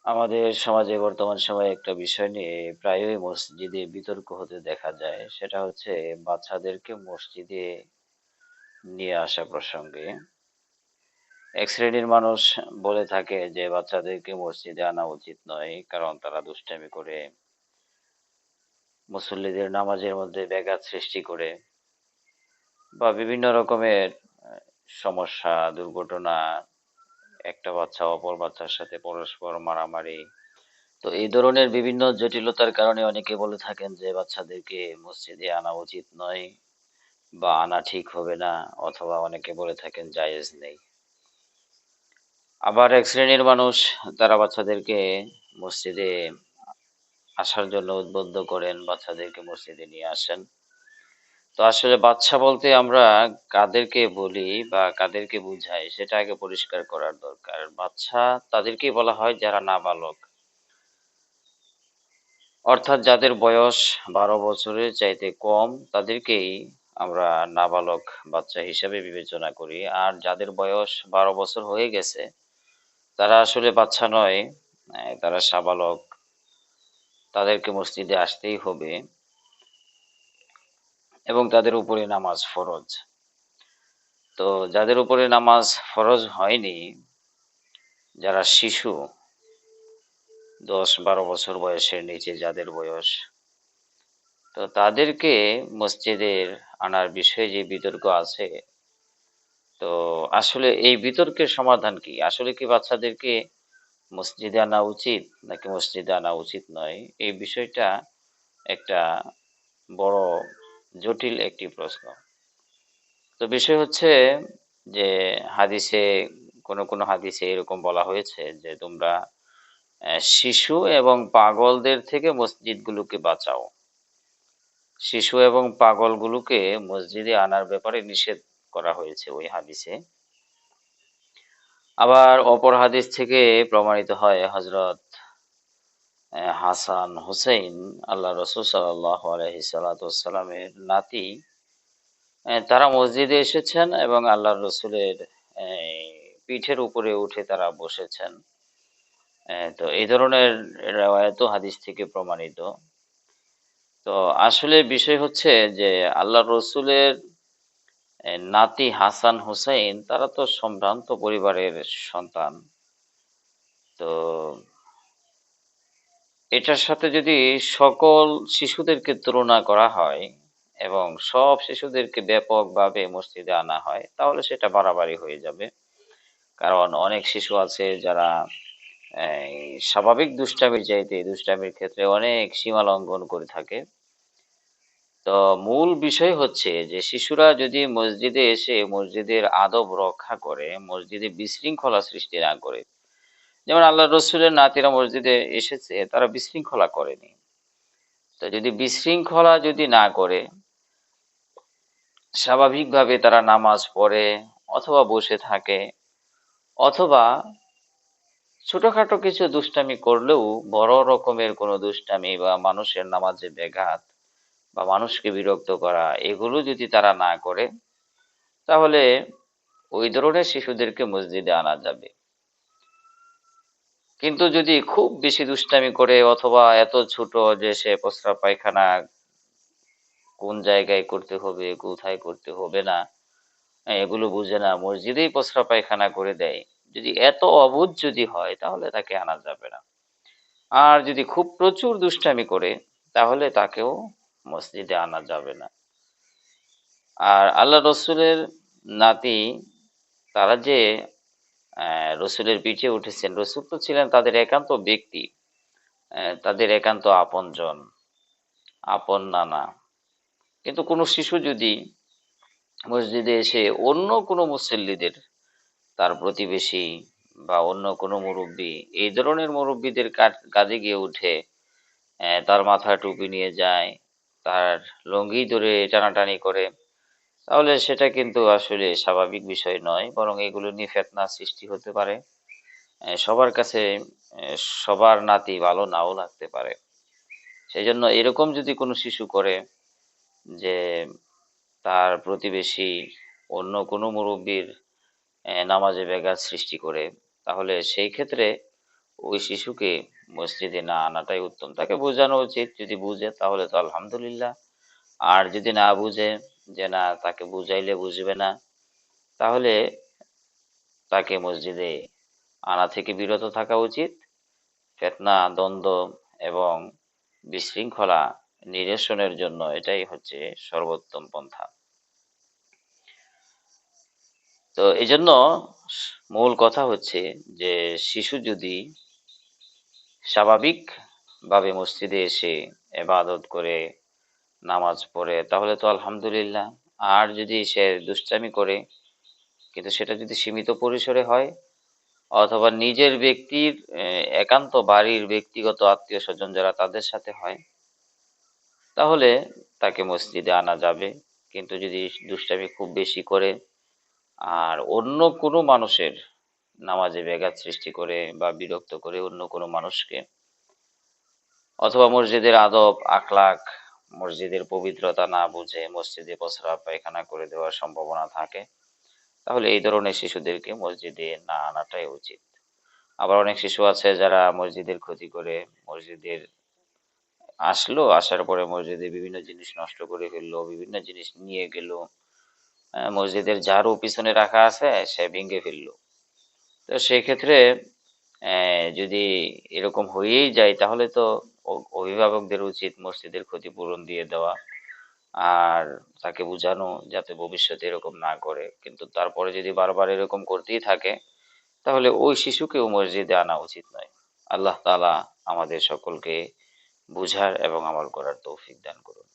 আমাদের সমাজে বর্তমান সময়ে একটা বিষয় নিয়ে প্রায়ই মসজিদে বিতর্ক হতে দেখা যায়, সেটা হচ্ছে বাচ্চাদেরকে মসজিদে নিয়ে আসা প্রসঙ্গে। এক শ্রেণীর মানুষ বলে থাকে যে বাচ্চাদেরকে মসজিদে আনা উচিত নয়, কারণ তারা দুষ্টামি করে, মুসল্লিদের নামাজের মধ্যে ব্যাঘাত সৃষ্টি করে, বা বিভিন্ন রকমের সমস্যা, দুর্ঘটনা, একটা বাচ্চা অপর বাচ্চার সাথে পরস্পর মারামারি। তো এই ধরনের বিভিন্ন জটিলতার কারণে অনেকে বলে থাকেন যে বাচ্চাদেরকে মসজিদে আনা উচিত নয় বা আনা ঠিক হবে না, অথবা অনেকে বলে থাকেন জায়েজ নেই। আবার এক শ্রেণীর মানুষ, তারা বাচ্চাদেরকে মসজিদে আসার জন্য উদ্বুদ্ধ করেন, বাচ্চাদেরকে মসজিদে নিয়ে আসেন। তো আসলে বাচ্চা বলতে আমরা কাদেরকে বলি বা কাদেরকে বুঝাই সেটা আগে পরিষ্কার করার দরকার। বাচ্চা তাদেরকেই বলা হয় যারা নাবালক, অর্থাৎ যাদের বয়স 12 বছরের চাইতে কম, তাদেরকেই আমরা নাবালক বাচ্চা হিসেবে বিবেচনা করি। আর যাদের বয়স 12 বছর হয়ে গেছে, তারা আসলে বাচ্চা নয়, তারা সাবালক। তাদেরকে মসজিদে আসতেই হবে এবং তাদের উপরে নামাজ ফরজ। তো যাদের উপরে নামাজ ফরজ হয়নি, যারা শিশু, 10-12 বছর বয়সের নিচে যাদের বয়স, তো তাদেরকে মসজিদের আনার বিষয়ে যে বিতর্ক আছে, তো আসলে এই বিতর্কের সমাধান কি? আসলে কি বাচ্চাদেরকে মসজিদে আনা উচিত নাকি মসজিদে আনা উচিত নয়? এই বিষয়টা একটা বড় জটিল একটি প্রশ্ন। তো বিষয় হচ্ছে যে হাদিসে, কোন হাদিসে এরকম বলা হয়েছে যে তোমরা শিশু এবং পাগলদের থেকে মসজিদগুলোকে বাঁচাও। শিশু এবং পাগলগুলোকে মসজিদে আনার ব্যাপারে নিষেধ করা হয়েছে ওই হাদিসে। আবার অপর হাদিস থেকে প্রমাণিত হয় হযরত হাসান হুসাইন, আল্লাহ রসুল সাল্লাল্লাহু আলাইহি সাল্লামের নাতি, তারা মসজিদে এসেছেন এবং আল্লাহ রসুলের পিঠের উপরে উঠে তারা বসেছেন। তো এই ধরনের রেওয়ায়াতও হাদিস থেকে প্রমাণিত। তো আসলে বিষয় হচ্ছে যে আল্লাহ রসুলের নাতি হাসান হুসাইন, তারা তো সম্ভ্রান্ত পরিবারের সন্তান। তো এটার সাথে যদি সকল শিশুদেরকে তুলনা করা হয় এবং সব শিশুদেরকে ব্যাপকভাবে মসজিদে আনা হয়, তাহলে সেটা বাড়াবাড়ি হয়ে যাবে। কারণ অনেক শিশু আছে যারা এই স্বাভাবিক দুষ্টামির চাইতে দুষ্টামির ক্ষেত্রে অনেক সীমা লঙ্ঘন করে থাকে। তো মূল বিষয় হচ্ছে যে শিশুরা যদি মসজিদে এসে মসজিদের আদব রক্ষা করে, মসজিদে বিশৃঙ্খলা সৃষ্টি না করে। যেমন আল্লাহ রসুলের নাতিরা মসজিদে এসেছে, তারা বিশৃঙ্খলা করেনি। তো যদি বিশৃঙ্খলা যদি না করে, স্বাভাবিকভাবে তারা নামাজ পড়ে অথবা বসে থাকে, অথবা ছোটখাটো কিছু দুষ্টামি করলেও, বড় রকমের কোনো দুষ্টামি বা মানুষের নামাজে ব্যাঘাত বা মানুষকে বিরক্ত করা, এগুলো যদি তারা না করে, তাহলে ওই ধরনের শিশুদেরকে মসজিদে আনা যাবে। কিন্তু যদি খুব বেশি দুষ্টামি করে, অথবা এত ছোট যে সে প্রস্রাব পায়খানা কোন জায়গায় করতে হবে কোথায় করতে হবে না, এগুলো বুঝে না, মসজিদেই প্রস্রাব পায়খানা করে দেয়, যদি এত অবুঝ যদি হয়, তাহলে তাকে আনা যাবে না। আর যদি খুব প্রচুর দুষ্টামি করে, তাহলে তাকেও মসজিদে আনা যাবে না। আর আল্লাহ রসুলের নাতি, তারা যে রসুলের পিঠে উঠেছেন, রসুল তো ছিলেন তাদের একান্ত ব্যক্তি, তাদের একান্ত আপনজন, আপন নানা। কিন্তু কোনো শিশু যদি মসজিদে এসে অন্য কোনো মুসল্লিদের, তার প্রতিবেশী বা অন্য কোনো মুরব্বী, এই ধরনের মুরব্বীদের কাজে গিয়ে উঠে, তার মাথায় টুপি নিয়ে যায়, তার লুঙ্গি ধরে টানাটানি করে, তাহলে সেটা কিন্তু আসলে স্বাভাবিক বিষয় নয়, বরং এগুলো নিয়ে ফিতনা সৃষ্টি হতে পারে। সবার কাছে সবার নাতি ভালো নাও লাগতে পারে। সেই জন্য এরকম যদি কোনো শিশু করে যে তার প্রতিবেশী অন্য কোনো মুরব্বীর নামাজে ব্যাঘাত সৃষ্টি করে, তাহলে সেই ক্ষেত্রে ওই শিশুকে মসজিদে না আনাটাই উত্তম। তাকে বোঝানো উচিত, যদি বুঝে তাহলে তো আলহামদুলিল্লাহ। আর যদি না বুঝে, যে না তাকে বুঝাইলে বুঝবে না, তাহলে তাকে মসজিদে আনা থেকে বিরত থাকা উচিত। ফিতনা, দ্বন্দ্ব এবং বিশৃঙ্খলা নিরসনের জন্য এটাই হচ্ছে সর্বোত্তম পন্থা। তো এই জন্য মূল কথা হচ্ছে যে শিশু যদি স্বাভাবিক ভাবে মসজিদে এসে ইবাদত করে, নামাজ পড়ে, তাহলে তো আলহামদুলিল্লাহ। আর যদি সে দুষ্টামি করে, কিন্তু সেটা যদি সীমিত পরিসরে হয়, অথবা নিজের ব্যক্তির একান্ত বাড়ির ব্যক্তিগত আত্মীয় স্বজন যারা, তাদের সাথে হয়, তাহলে তাকে মসজিদে আনা যাবে। কিন্তু যদি দুষ্টামি খুব বেশি করে আর অন্য কোনো মানুষের নামাজে ব্যাঘাত সৃষ্টি করে বা বিরক্ত করে অন্য কোনো মানুষকে, অথবা মসজিদের আদব আখলাক, মসজিদের পবিত্রতা না বুঝে মসজিদে প্রস্রাব পায়খানা করে দেওয়ার সম্ভাবনা থাকে, তাহলে এই ধরনের শিশুদেরকে মসজিদে না আনাটাই উচিত। আবার অনেক শিশু আছে যারা মসজিদের ক্ষতি করে, মসজিদের আসলো, আসার পরে মসজিদে বিভিন্ন জিনিস নষ্ট করে ফেললো, বিভিন্ন জিনিস নিয়ে গেল, মসজিদের ঝাড়ু পিছনে রাখা আছে সে ভেঙে ফেললো। তো সেক্ষেত্রে যদি এরকম হয়েই যায়, তাহলে তো অভিভাবকদের উচিত মসজিদের ক্ষতিপূরণ দিয়ে দেওয়া, আর তাকে বোঝানো যাতে ভবিষ্যতে এরকম না করে। কিন্তু তারপরে যদি বারবার এরকম করতেই থাকে, তাহলে ওই শিশুকেও মসজিদে আনা উচিত নয়। আল্লাহ তাআলা আমাদের সকলকে বুঝার এবং আমল করার তৌফিক দান করুন।